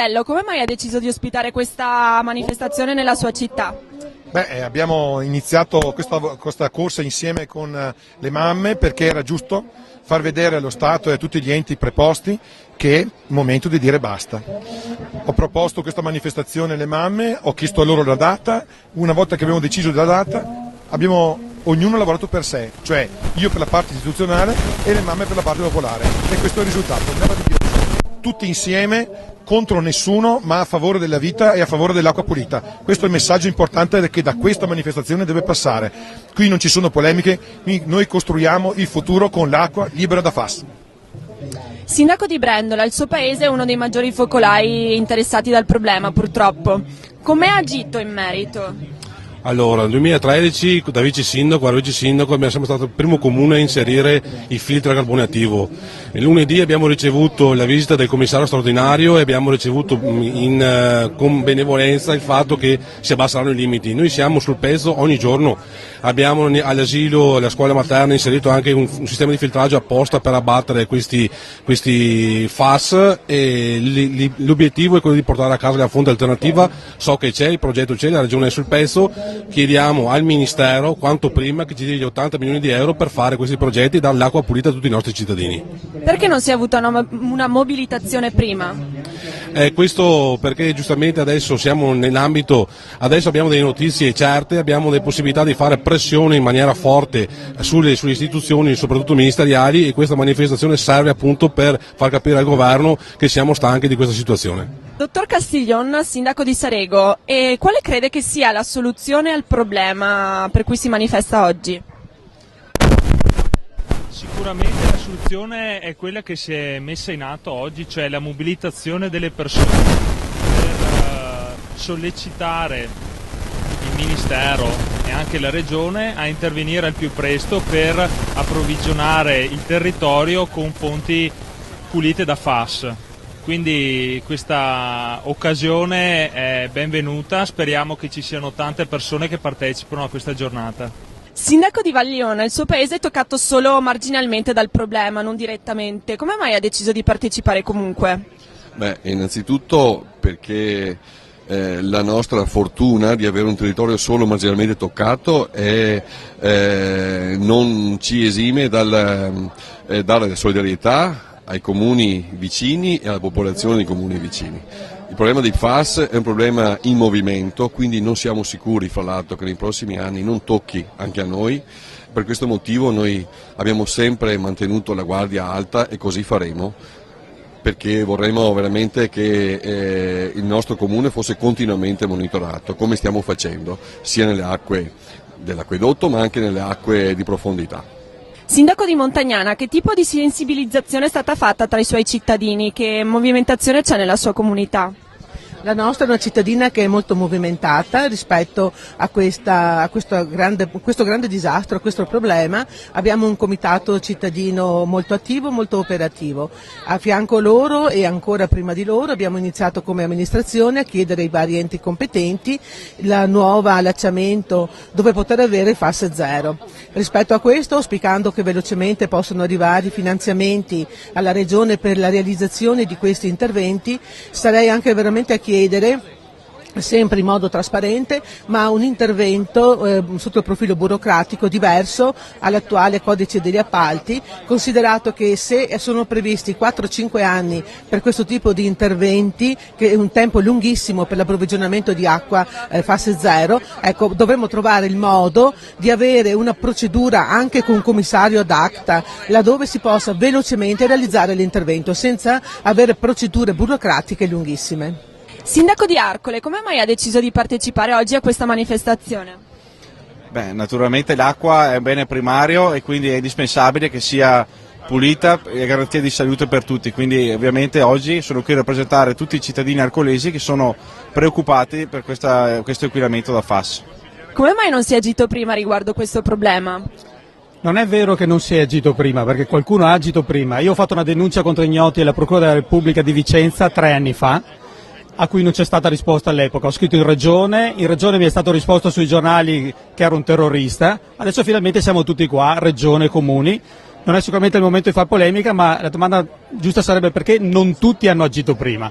Castello, come mai ha deciso di ospitare questa manifestazione nella sua città? Abbiamo iniziato questa corsa insieme con le mamme perché era giusto far vedere allo Stato e a tutti gli enti preposti che è il momento di dire basta. Ho proposto questa manifestazione alle mamme, ho chiesto a loro la data, una volta che abbiamo deciso la data ognuno ha lavorato per sé, cioè io per la parte istituzionale e le mamme per la parte popolare, e questo è il risultato. Andiamo a dire tutti insieme, contro nessuno, ma a favore della vita e a favore dell'acqua pulita. Questo è il messaggio importante che da questa manifestazione deve passare. Qui non ci sono polemiche, noi costruiamo il futuro con l'acqua libera da FAS. Sindaco di Brendola, il suo paese è uno dei maggiori focolai interessati dal problema, purtroppo. Come ha agito in merito? Allora, nel 2013 da vice sindaco abbiamo sempre stato il primo comune a inserire il filtro a carbone attivo. Il lunedì abbiamo ricevuto la visita del commissario straordinario e abbiamo ricevuto con benevolenza il fatto che si abbasseranno i limiti. Noi siamo sul pezzo ogni giorno, abbiamo all'asilo, alla scuola materna inserito anche un sistema di filtraggio apposta per abbattere questi FAS, e l'obiettivo è quello di portare a casa la fonte alternativa. So che c'è, il progetto c'è, la regione è sul pezzo. Chiediamo al Ministero quanto prima che ci dia gli 80 milioni di euro per fare questi progetti e dare l'acqua pulita a tutti i nostri cittadini. Perché non si è avuta una mobilitazione prima? Questo perché giustamente adesso siamo nell'ambito, adesso abbiamo delle notizie certe, abbiamo delle possibilità di fare pressione in maniera forte sulle istituzioni, soprattutto ministeriali, e questa manifestazione serve appunto per far capire al governo che siamo stanchi di questa situazione. Dottor Castiglion, sindaco di Sarego, quale crede che sia la soluzione al problema per cui si manifesta oggi? Sicuramente la soluzione è quella che si è messa in atto oggi, cioè la mobilitazione delle persone per sollecitare il Ministero e anche la Regione a intervenire al più presto per approvvigionare il territorio con fonti pulite da FAS. Quindi questa occasione è benvenuta, speriamo che ci siano tante persone che partecipano a questa giornata. Sindaco di Valliona, il suo paese è toccato solo marginalmente dal problema, non direttamente. Come mai ha deciso di partecipare comunque? Innanzitutto perché la nostra fortuna di avere un territorio solo marginalmente toccato non ci esime dal dare solidarietà ai comuni vicini e alla popolazione dei comuni vicini. Il problema dei FAS è un problema in movimento, quindi non siamo sicuri fra l'altro che nei prossimi anni non tocchi anche a noi. Per questo motivo noi abbiamo sempre mantenuto la guardia alta e così faremo, perché vorremmo veramente che il nostro comune fosse continuamente monitorato, come stiamo facendo, sia nelle acque dell'acquedotto ma anche nelle acque di profondità. Sindaco di Montagnana, che tipo di sensibilizzazione è stata fatta tra i suoi cittadini? Che movimentazione c'è nella sua comunità? La nostra è una cittadina che è molto movimentata rispetto a questo grande disastro, a questo problema. Abbiamo un comitato cittadino molto attivo, molto operativo. A fianco loro e ancora prima di loro abbiamo iniziato come amministrazione a chiedere ai vari enti competenti la nuova allacciamento dove poter avere FAS zero. Rispetto a questo, auspicando che velocemente possano arrivare i finanziamenti alla Regione per la realizzazione di questi interventi, sarei anche veramente a chiedere, sempre in modo trasparente, ma un intervento sotto il profilo burocratico diverso all'attuale codice degli appalti, considerato che se sono previsti 4-5 anni per questo tipo di interventi, che è un tempo lunghissimo per l'approvvigionamento di acqua fase zero, ecco, dovremmo trovare il modo di avere una procedura anche con un commissario ad acta, laddove si possa velocemente realizzare l'intervento senza avere procedure burocratiche lunghissime. Sindaco di Arcole, come mai ha deciso di partecipare oggi a questa manifestazione? Naturalmente l'acqua è un bene primario e quindi è indispensabile che sia pulita e garanzia di salute per tutti, quindi ovviamente oggi sono qui a rappresentare tutti i cittadini arcolesi che sono preoccupati per questo inquinamento da FAS. Come mai non si è agito prima riguardo questo problema? Non è vero che non si è agito prima, perché qualcuno ha agito prima. Io ho fatto una denuncia contro Ignoti alla Procura della Repubblica di Vicenza 3 anni fa, a cui non c'è stata risposta all'epoca. Ho scritto in regione mi è stato risposto sui giornali che ero un terrorista, adesso finalmente siamo tutti qua, regione, comuni. Non è sicuramente il momento di fare polemica, ma la domanda giusta sarebbe perché non tutti hanno agito prima.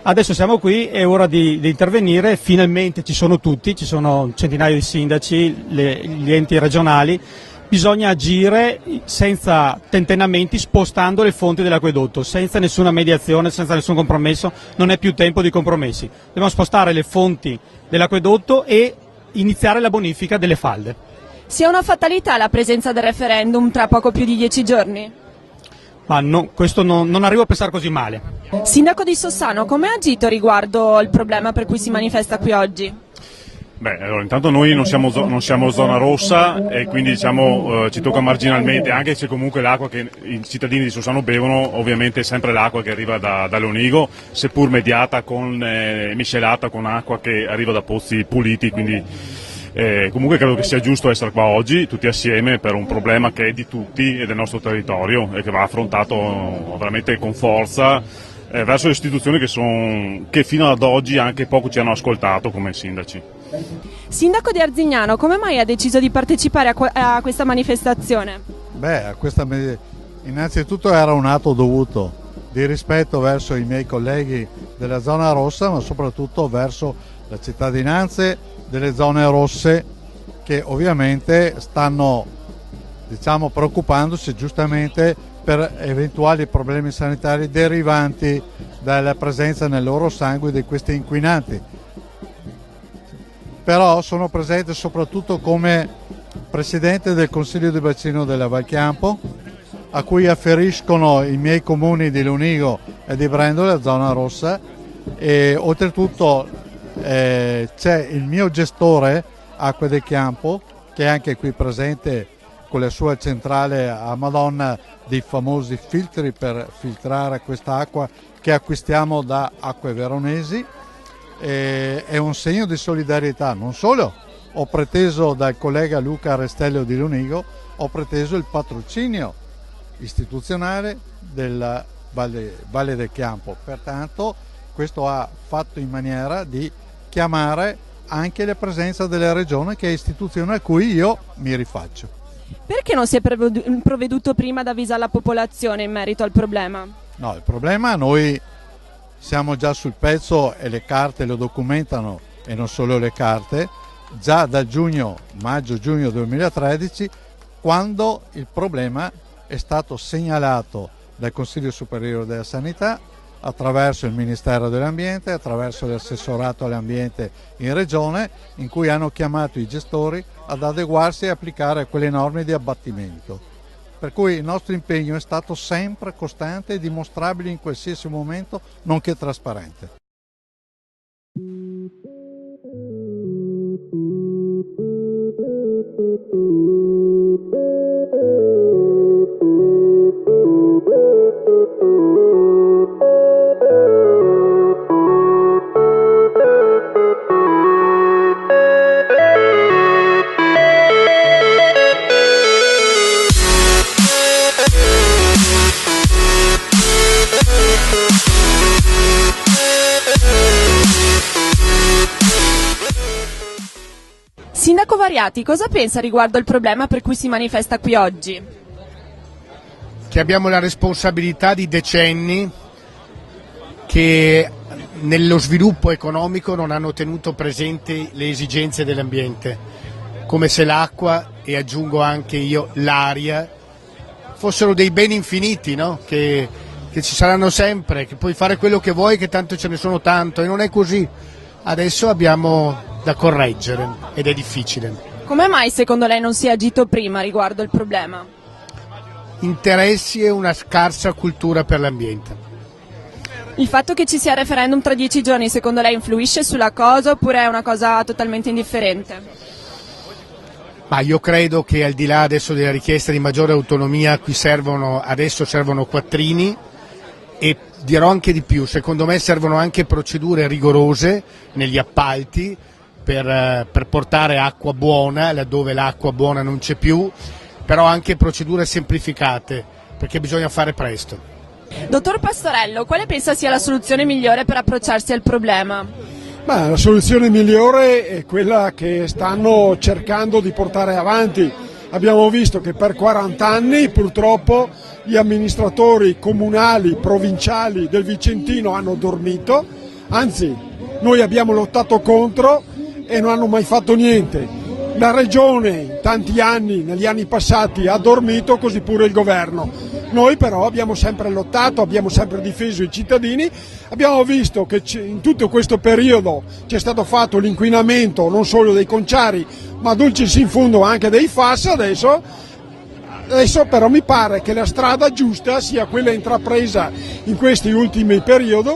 Adesso siamo qui, è ora di intervenire, finalmente ci sono tutti, ci sono centinaia di sindaci, gli enti regionali, bisogna agire senza tentennamenti, spostando le fonti dell'acquedotto, senza nessuna mediazione, senza nessun compromesso, non è più tempo di compromessi. Dobbiamo spostare le fonti dell'acquedotto e iniziare la bonifica delle falde. Sia una fatalità la presenza del referendum tra poco più di 10 giorni? Ma no, questo non arrivo a pensare così male. Sindaco di Sossano, come ha agito riguardo il problema per cui si manifesta qui oggi? Allora, intanto noi non siamo zona rossa e quindi ci tocca marginalmente, anche se comunque l'acqua che i cittadini di Sossano bevono ovviamente è sempre l'acqua che arriva da Leonigo, seppur mediata miscelata con acqua che arriva da pozzi puliti, quindi comunque credo che sia giusto essere qua oggi tutti assieme per un problema che è di tutti e del nostro territorio e che va affrontato veramente con forza verso le istituzioni che fino ad oggi anche poco ci hanno ascoltato come sindaci. Sindaco di Arzignano, come mai ha deciso di partecipare a questa manifestazione? Innanzitutto era un atto dovuto di rispetto verso i miei colleghi della zona rossa, ma soprattutto verso le cittadinanze delle zone rosse che ovviamente stanno preoccupandosi giustamente per eventuali problemi sanitari derivanti dalla presenza nel loro sangue di questi inquinanti. Però sono presente soprattutto come presidente del Consiglio di Bacino della Val Chiampo, a cui afferiscono i miei comuni di Leonigo e di Brendo, la zona rossa, e oltretutto c'è il mio gestore Acque del Chiampo, che è anche qui presente con la sua centrale a Madonna dei famosi filtri per filtrare questa acqua che acquistiamo da Acque Veronesi. È un segno di solidarietà. Non solo ho preteso dal collega Luca Restello di Leonigo, ho preteso il patrocinio istituzionale della Valle del Chiampo, pertanto questo ha fatto in maniera di chiamare anche la presenza della regione, che è istituzione a cui io mi rifaccio. Perché non si è provveduto prima ad avvisare la popolazione in merito al problema? No, il problema, noi siamo già sul pezzo e le carte lo documentano, e non solo le carte, già da maggio-giugno 2013, quando il problema è stato segnalato dal Consiglio Superiore della Sanità attraverso il Ministero dell'Ambiente, attraverso l'assessorato all'ambiente in regione, in cui hanno chiamato i gestori ad adeguarsi e applicare quelle norme di abbattimento. Per cui il nostro impegno è stato sempre costante e dimostrabile in qualsiasi momento, nonché trasparente. Sindaco Variati, cosa pensa riguardo il problema per cui si manifesta qui oggi? Che abbiamo la responsabilità di decenni che nello sviluppo economico non hanno tenuto presenti le esigenze dell'ambiente, come se l'acqua, e aggiungo anche io l'aria, fossero dei beni infiniti, no? Che ci saranno sempre, che puoi fare quello che vuoi, che tanto ce ne sono tanto, e non è così. Adesso abbiamo da correggere ed è difficile. Come mai secondo lei non si è agito prima riguardo il problema? Interessi e una scarsa cultura per l'ambiente. Il fatto che ci sia referendum tra 10 giorni secondo lei influisce sulla cosa oppure è una cosa totalmente indifferente? Ma io credo che al di là adesso della richiesta di maggiore autonomia, qui servono quattrini, e dirò anche di più, secondo me servono anche procedure rigorose negli appalti per portare acqua buona laddove l'acqua buona non c'è più, però anche procedure semplificate, perché bisogna fare presto. Dottor Pastorello, quale pensa sia la soluzione migliore per approcciarsi al problema? La soluzione migliore è quella che stanno cercando di portare avanti. Abbiamo visto che per 40 anni purtroppo gli amministratori comunali, provinciali del Vicentino hanno dormito, anzi noi abbiamo lottato contro e non hanno mai fatto niente. La Regione in tanti anni, negli anni passati, ha dormito, così pure il Governo. Noi però abbiamo sempre lottato, abbiamo sempre difeso i cittadini, abbiamo visto che in tutto questo periodo c'è stato fatto l'inquinamento non solo dei conciari, ma dulcis in fundo anche dei FAS. Adesso però mi pare che la strada giusta sia quella intrapresa in questi ultimi periodi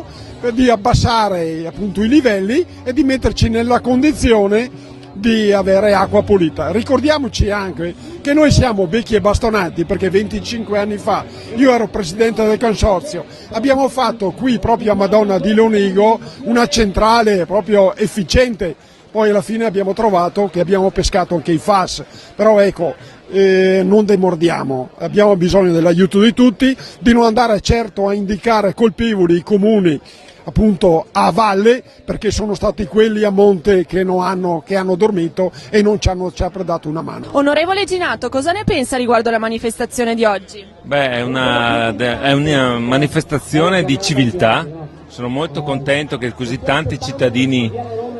di abbassare appunto i livelli e di metterci nella condizione di avere acqua pulita. Ricordiamoci anche che noi siamo becchi e bastonati, perché 25 anni fa io ero presidente del consorzio, abbiamo fatto qui proprio a Madonna di Lonigo una centrale proprio efficiente, poi alla fine abbiamo trovato che abbiamo pescato anche i FAS, però ecco, non demordiamo, abbiamo bisogno dell'aiuto di tutti, di non andare certo a indicare colpevoli i comuni appunto a valle, perché sono stati quelli a monte che hanno dormito e non ci hanno sempre dato una mano. Onorevole Ginato, cosa ne pensa riguardo alla manifestazione di oggi? Beh, è una manifestazione di civiltà, sono molto contento che così tanti cittadini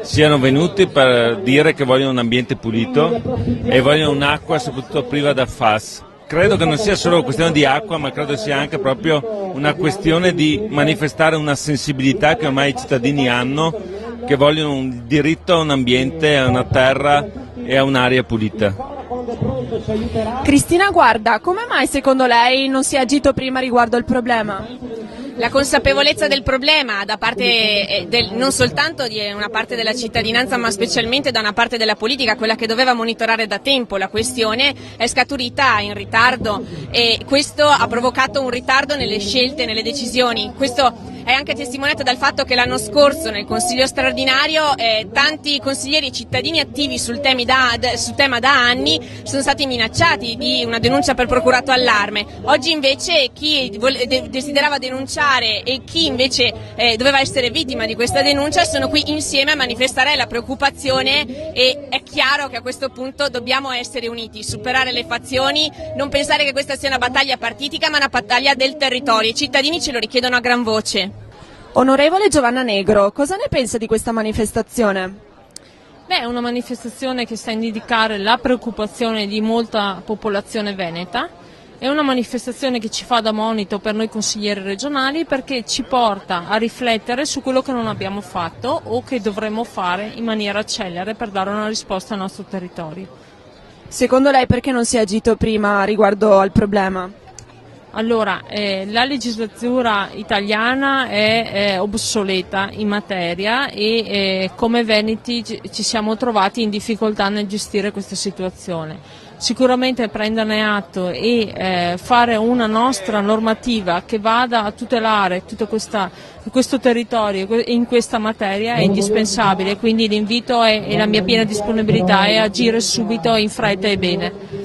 siano venuti per dire che vogliono un ambiente pulito e vogliono un'acqua soprattutto priva da FAS. Credo che non sia solo questione di acqua, ma credo sia anche proprio una questione di manifestare una sensibilità che ormai i cittadini hanno, che vogliono un diritto a un ambiente, a una terra e a un'aria pulita. Cristina Guarda, come mai secondo lei non si è agito prima riguardo al problema? La consapevolezza del problema da parte non soltanto di una parte della cittadinanza, ma specialmente da una parte della politica, quella che doveva monitorare da tempo la questione, è scaturita in ritardo e questo ha provocato un ritardo nelle scelte, nelle decisioni. Questo è anche testimoniato dal fatto che l'anno scorso nel Consiglio straordinario tanti consiglieri e cittadini attivi sul tema da anni sono stati minacciati di una denuncia per procurato allarme. Oggi invece chi desiderava denunciare e chi invece doveva essere vittima di questa denuncia sono qui insieme a manifestare la preoccupazione, e è chiaro che a questo punto dobbiamo essere uniti, superare le fazioni, non pensare che questa sia una battaglia partitica ma una battaglia del territorio. I cittadini ce lo richiedono a gran voce. Onorevole Giovanna Negro, cosa ne pensa di questa manifestazione? Beh, è una manifestazione che sta a indicare la preoccupazione di molta popolazione veneta, è una manifestazione che ci fa da monito per noi consiglieri regionali, perché ci porta a riflettere su quello che non abbiamo fatto o che dovremmo fare in maniera celere per dare una risposta al nostro territorio. Secondo lei perché non si è agito prima riguardo al problema? Allora, la legislatura italiana è obsoleta in materia e come veneti ci siamo trovati in difficoltà nel gestire questa situazione. Sicuramente prenderne atto e fare una nostra normativa che vada a tutelare tutto questo territorio in questa materia è indispensabile, quindi l'invito e la mia piena disponibilità è agire subito in fretta e bene.